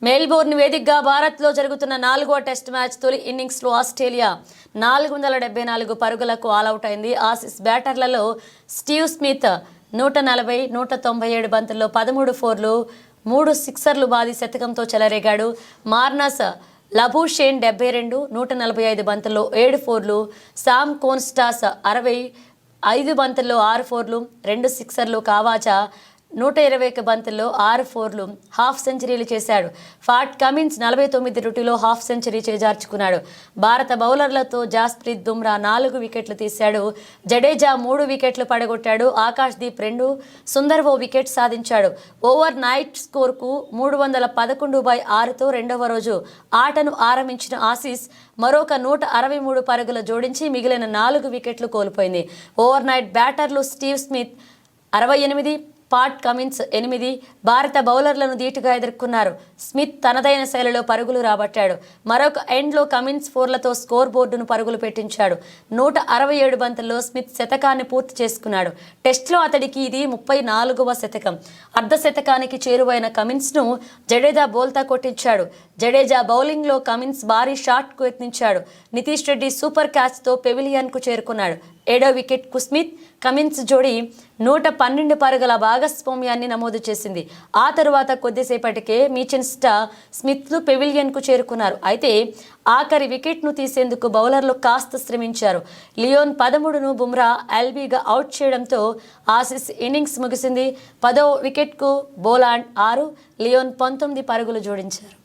Melbourne వేదికగా భారత్లో జరుగుతున్న 4వ టెస్ట్ మ్యాచ్ తొలి ఇన్నింగ్స్లో ఆస్ట్రేలియా 474 పరుగులకు ఆలౌట్ అయింది. ఆసీస్ బ్యాటర్లలో స్టీవ్ స్మిత్ 140, 197 బంతుల్లో 13 ఫోర్లు, 3 సిక్సర్లు బాది శతకంతో చెలరేగాడు. మార్నస్ లబూషేన్ 72, 145 బంతుల్లో 7 ఫోర్లు, సామ్ కోన్స్టాస్ 65 బంతుల్లో 6 ఫోర్లు, 2 సిక్సర్లు, కావాచా 121 బంతుల్లో 6 ఫోర్లు, హాఫ్ సెంచరీలు చేశాడు. ఫాట్ కమిన్స్ 49 రుటిలో హాఫ్ సెంచరీ చేజార్చుకున్నాడు. భారత బౌలర్లతో జాస్ప్రీత్ బుమ్రా 4 వికెట్లు తీశాడు. జడేజా 3 వికెట్లు పడగొట్టాడు. ఆకాశ్దీప్ 2, సుందర్ ఓ వికెట్ సాధించాడు. ఓవర్ నైట్ స్కోర్కు 311/6తో రెండవ రోజు ఆటను ఆరంభించిన ఆసీస్ మరొక 163 పరుగులు జోడించి మిగిలిన 4 వికెట్లు కోల్పోయింది. ఓవర్ నైట్ బ్యాటర్లు స్టీవ్ స్మిత్ 68, పాట్ కమిన్స్ 8 భారత బౌలర్లను ధీటుగా ఎదుర్కొన్నారు. స్మిత్ తనదైన శైలిలో పరుగులు రాబట్టాడు. మరొక ఎండ్లో కమిన్స్ ఫోర్లతో స్కోర్ బోర్డును పరుగులు పెట్టించాడు. 167 బంతుల్లో స్మిత్ శతకాన్ని పూర్తి చేసుకున్నాడు. టెస్ట్లో అతడికి ఇది 34వ శతకం. అర్ధ శతకానికి చేరువైన కమిన్స్ను జడేజా బోల్తా కొట్టించాడు. జడేజా బౌలింగ్లో కమిన్స్ భారీ షాట్కు యత్నించాడు. నితీష్ రెడ్డి సూపర్ క్యాచ్తో పెవిలియన్కు చేరుకున్నాడు. 7వ వికెట్కు స్మిత్ కమిన్స్ జోడీ 112 పరుగుల భాగస్వామ్యాన్ని నమోదు చేసింది. ఆ తరువాత కొద్దిసేపటికే మీచెన్ స్మిత్లు పెవిలియన్కు చేరుకున్నారు. అయితే ఆఖరి వికెట్ను తీసేందుకు బౌలర్లు కాస్త శ్రమించారు. లియోన్ 13ను బుమ్రా ఎల్బీగా అవుట్ చేయడంతో ఆసీస్ ఇన్నింగ్స్ ముగిసింది. 10వ వికెట్కు బోలాండ్ 6, లియోన్ 19 పరుగులు జోడించారు.